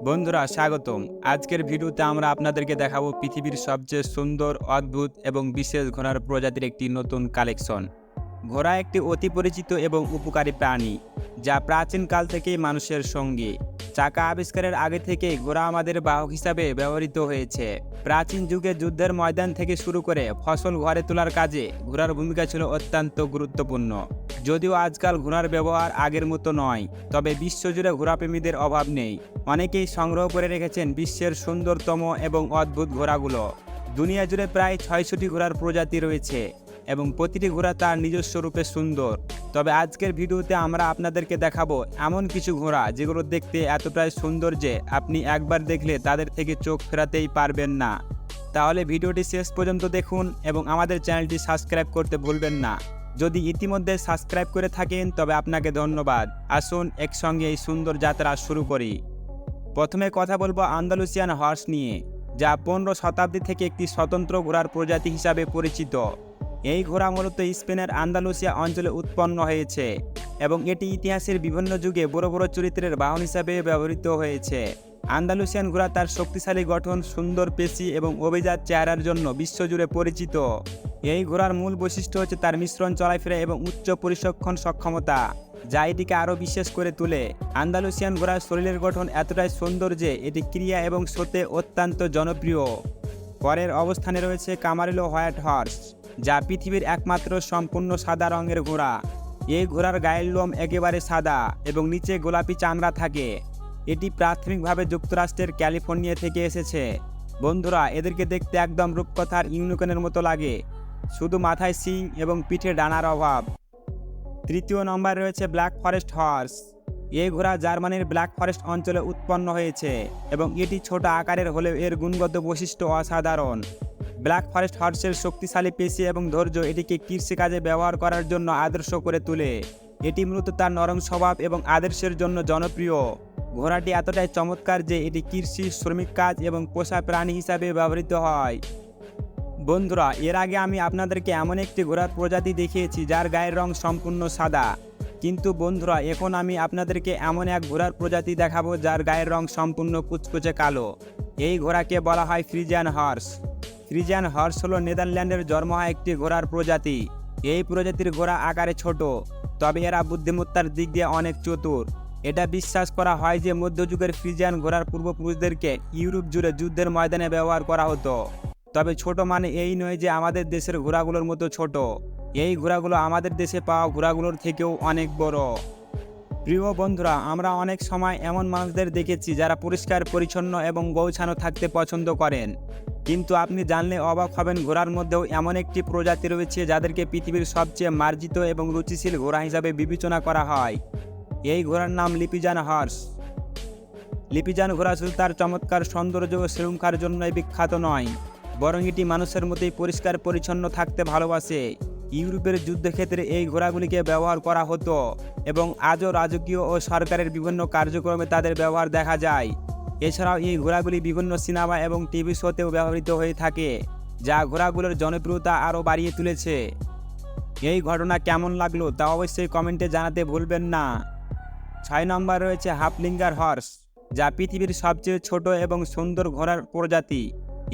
বন্ধুরা স্বাগতম। আজকের ভিডিওতে আমরা আপনাদেরকে দেখাবো পৃথিবীর সবচেয়ে সুন্দর, অদ্ভুত এবং বিশেষ ঘোড়ার প্রজাতির একটি নতুন কালেকশন। ঘোড়া একটি অতি পরিচিত এবং উপকারী প্রাণী, যা প্রাচীনকাল থেকেই মানুষের সঙ্গী। চাকা আবিষ্কারের আগে থেকেই ঘোড়া আমাদের বাহক হিসাবে ব্যবহৃত হয়েছে। প্রাচীন যুগে যুদ্ধের ময়দান থেকে শুরু করে ফসল ঘরে তোলার কাজে ঘোড়ার ভূমিকা ছিল অত্যন্ত গুরুত্বপূর্ণ। যদিও আজকাল ঘোড়ার ব্যবহার আগের মতো নয়, তবে বিশ্বজুড়ে ঘোড়াপ্রেমীদের অভাব নেই। অনেকেই সংগ্রহ করে রেখেছেন বিশ্বের সুন্দরতম এবং অদ্ভুত ঘোড়াগুলো। দুনিয়া জুড়ে প্রায় ৬০০টি ঘোড়ার প্রজাতি রয়েছে এবং প্রতিটি ঘোড়া তার নিজস্ব রূপে সুন্দর। তবে আজকের ভিডিওতে আমরা আপনাদেরকে দেখাবো এমন কিছু ঘোড়া যেগুলো দেখতে এতটাই সুন্দর যে আপনি একবার দেখলে তাদের থেকে চোখ ফেরাতেই পারবেন না। তাহলে ভিডিওটি শেষ পর্যন্ত দেখুন এবং আমাদের চ্যানেলটি সাবস্ক্রাইব করতে ভুলবেন না। যদি ইতিমধ্যে সাবস্ক্রাইব করে থাকেন তবে আপনাকে ধন্যবাদ। আসুন একসঙ্গে এই সুন্দর যাত্রা শুরু করি। প্রথমে কথা বলবো আন্দালুসিয়ান হর্স নিয়ে, যা ১৫ শতাব্দী থেকে একটি স্বতন্ত্র ঘোড়ার প্রজাতি হিসাবে পরিচিত। এই ঘোড়া মূলত স্পেনের আন্দালুসিয়া অঞ্চলে উৎপন্ন হয়েছে এবং এটি ইতিহাসের বিভিন্ন যুগে বড় বড় চরিত্রের বাহন হিসাবে ব্যবহৃত হয়েছে। আন্দালুসিয়ান ঘোড়া তার শক্তিশালী গঠন, সুন্দর পেশি এবং অভিজাত চেহারার জন্য বিশ্বজুড়ে পরিচিত। এই ঘোড়ার মূল বৈশিষ্ট্য হচ্ছে তার মিশ্রণ চলাফেরা এবং উচ্চ পরিসক্ষণ সক্ষমতা, যা এটিকে আরও বিশেষ করে তোলে। আন্দালুসিয়ান ঘোড়ার শরীরের গঠন এতটাই সুন্দর যে এটি ক্রীড়া এবং শোতে অত্যন্ত জনপ্রিয়। পরের অবস্থানে রয়েছে কামারিলো হোয়াইট হর্স, যা পৃথিবীর একমাত্র সম্পূর্ণ সাদা রঙের ঘোড়া। এই ঘোড়ার গায়ের লোম একেবারে সাদা এবং নিচে গোলাপি চামড়া থাকে। এটি প্রাথমিকভাবে যুক্তরাষ্ট্রের ক্যালিফোর্নিয়া থেকে এসেছে। বন্ধুরা, এদেরকে দেখতে একদম রূপকথার ইউনিকর্নের মতো লাগে, শুধু মাথায় শিং এবং পিঠে ডানার অভাব। তৃতীয় নম্বরে রয়েছে ব্ল্যাক ফরেস্ট হর্স। এই ঘোড়া জার্মানির ব্ল্যাক ফরেস্ট অঞ্চলে উৎপন্ন হয়েছে এবং এটি ছোট আকারের হলেও এর গুণগত বৈশিষ্ট্য অসাধারণ। ব্ল্যাক ফরেস্ট হর্সের শক্তিশালী পেশি এবং ধৈর্য এটিকে কৃষিকাজে ব্যবহার করার জন্য আদর্শ করে তোলে। এটি মূলত তার নরম স্বভাব এবং আদর্শের জন্য জনপ্রিয়। ঘোড়াটি এতটাই চমৎকার যে এটি কৃষি, শ্রমিক কাজ এবং পোষা প্রাণী হিসাবে ব্যবহৃত হয়। বন্ধুরা, এর আগে আমি আপনাদেরকে এমন একটি ঘোড়ার প্রজাতি দেখিয়েছি যার গায়ের রং সম্পূর্ণ সাদা। কিন্তু বন্ধুরা, এখন আমি আপনাদেরকে এমন এক ঘোড়ার প্রজাতি দেখাবো যার গায়ের রং সম্পূর্ণ কুচকুচে কালো। এই ঘোড়াকে বলা হয় ফ্রিজিয়ান হর্স। ফ্রিজিয়ান হর্স হলো নেদারল্যান্ডের জন্ম হয় একটি ঘোড়ার প্রজাতি। এই প্রজাতির ঘোড়া আকারে ছোট, তবে এরা বুদ্ধিমত্তার দিক দিয়ে অনেক চতুর। এটা বিশ্বাস করা হয় যে মধ্যযুগের ফ্রিজিয়ান ঘোড়ার পূর্বপুরুষদেরকে ইউরোপ জুড়ে যুদ্ধের ময়দানে ব্যবহার করা হতো। তবে ছোট মানে এই নয় যে আমাদের দেশের ঘোড়াগুলোর মতো ছোট। এই ঘোড়াগুলো আমাদের দেশে পাওয়া ঘোড়াগুলোর থেকেও অনেক বড়। প্রিয় বন্ধুরা, আমরা অনেক সময় এমন মানুষদের দেখেছি যারা পরিষ্কার পরিচ্ছন্ন এবং গোছানো থাকতে পছন্দ করেন। কিন্তু আপনি জানলে অবাক হবেন, ঘোড়ার মধ্যেও এমন একটি প্রজাতি রয়েছে যাদেরকে পৃথিবীর সবচেয়ে মার্জিত এবং রুচিশীল ঘোড়া হিসাবে বিবেচনা করা হয়। এই ঘোড়ার নাম লিপিজান হর্স। লিপিজান ঘোড়া শুধু তার চমৎকার সৌন্দর্য ও শৃঙ্খলার জন্যই বিখ্যাত নয়, বরং এটি মানুষের মতোই পরিষ্কার পরিচ্ছন্ন থাকতে ভালোবাসে। ইউরোপের যুদ্ধক্ষেত্রে এই ঘোড়াগুলিকে ব্যবহার করা হতো এবং আজও রাজকীয় ও সরকারের বিভিন্ন কার্যক্রমে তাদের ব্যবহার দেখা যায়। এছাড়াও এই ঘোড়াগুলি বিভিন্ন সিনেমা এবং টিভি শোতেও ব্যবহৃত হয়ে থাকে, যা ঘোড়াগুলোর জনপ্রিয়তা আরও বাড়িয়ে তুলেছে। এই ঘটনা কেমন লাগলো তা অবশ্যই কমেন্টে জানাতে ভুলবেন না। ৬ নম্বর রয়েছে হাফলিঙ্গার হর্স, যা পৃথিবীর সবচেয়ে ছোট এবং সুন্দর ঘোড়ার প্রজাতি।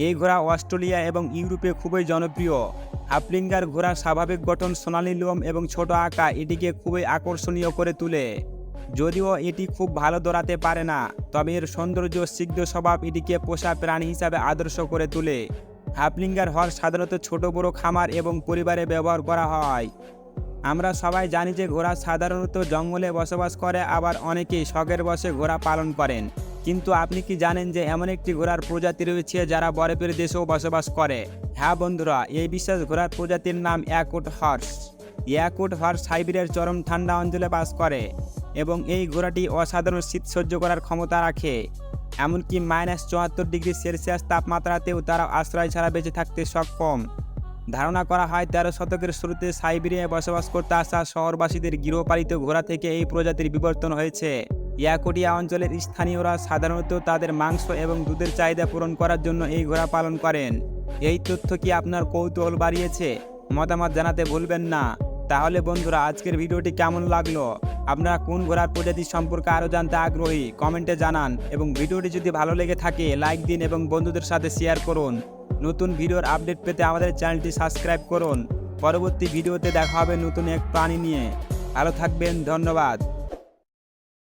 এই ঘোড়া অস্ট্রেলিয়া এবং ইউরোপে খুবই জনপ্রিয়। হাফলিঙ্গার ঘোড়ার স্বাভাবিক গঠন, সোনালী লোম এবং ছোট আকার এটিকে খুবই আকর্ষণীয় করে তোলে। যদিও এটি খুব ভালো দৌড়াতে পারে না, তবে এর সৌন্দর্য, স্নিগ্ধ স্বভাব এটিকে পোষা প্রাণী হিসাবে আদর্শ করে তোলে। হাফলিঙ্গার হর্স সাধারণত ছোট বড় খামার এবং পরিবারে ব্যবহার করা হয়। আমরা সবাই জানি যে ঘোড়া সাধারণত জঙ্গলে বসবাস করে, আবার অনেকেই শখের বশে ঘোড়া পালন করেন। কিন্তু আপনি কি জানেন যে এমন একটি ঘোড়ার প্রজাতি রয়েছে যারা বরফের দেশেও বসবাস করে? হ্যাঁ বন্ধুরা, এই বিশেষ ঘোড়ার প্রজাতির নাম ইয়াকুট হর্স। ইয়াকুট হর্স সাইবেরিয়ার চরম ঠান্ডা অঞ্চলে বাস করে এবং এই ঘোড়াটি অসাধারণ শীত সহ্য করার ক্ষমতা রাখে। এমনকি -৭৪°C তাপমাত্রাতেও তারা আশ্রয় ছাড়া বেঁচে থাকতে সক্ষম। ধারণা করা হয় ১৩ শতকের শুরুতে সাইবেরিয়ায় বসবাস করতে আসা শহরবাসীদের গৃহপালিত ঘোড়া থেকে এই প্রজাতির বিবর্তন হয়েছে। ইয়াকুটিয়া অঞ্চলের স্থানীয়রা সাধারণত তাদের মাংস এবং দুধের চাহিদা পূরণ করার জন্য এই ঘোড়া পালন করেন। এই তথ্য কি আপনার কৌতূহল বাড়িয়েছে? মতামত জানাতে ভুলবেন না। তাহলে বন্ধুরা আজকের ভিডিওটি কেমন লাগলো, আপনারা কোন ঘোড়ার প্রজাতি সম্পর্কে আরও জানতে আগ্রহী কমেন্টে জানান এবং ভিডিওটি যদি ভালো লেগে থাকে লাইক দিন এবং বন্ধুদের সাথে শেয়ার করুন। নতুন ভিডিওর আপডেট পেতে আমাদের চ্যানেলটি সাবস্ক্রাইব করুন। পরবর্তী ভিডিওতে দেখা হবে নতুন এক প্রাণী নিয়ে। ভালো থাকবেন, ধন্যবাদ।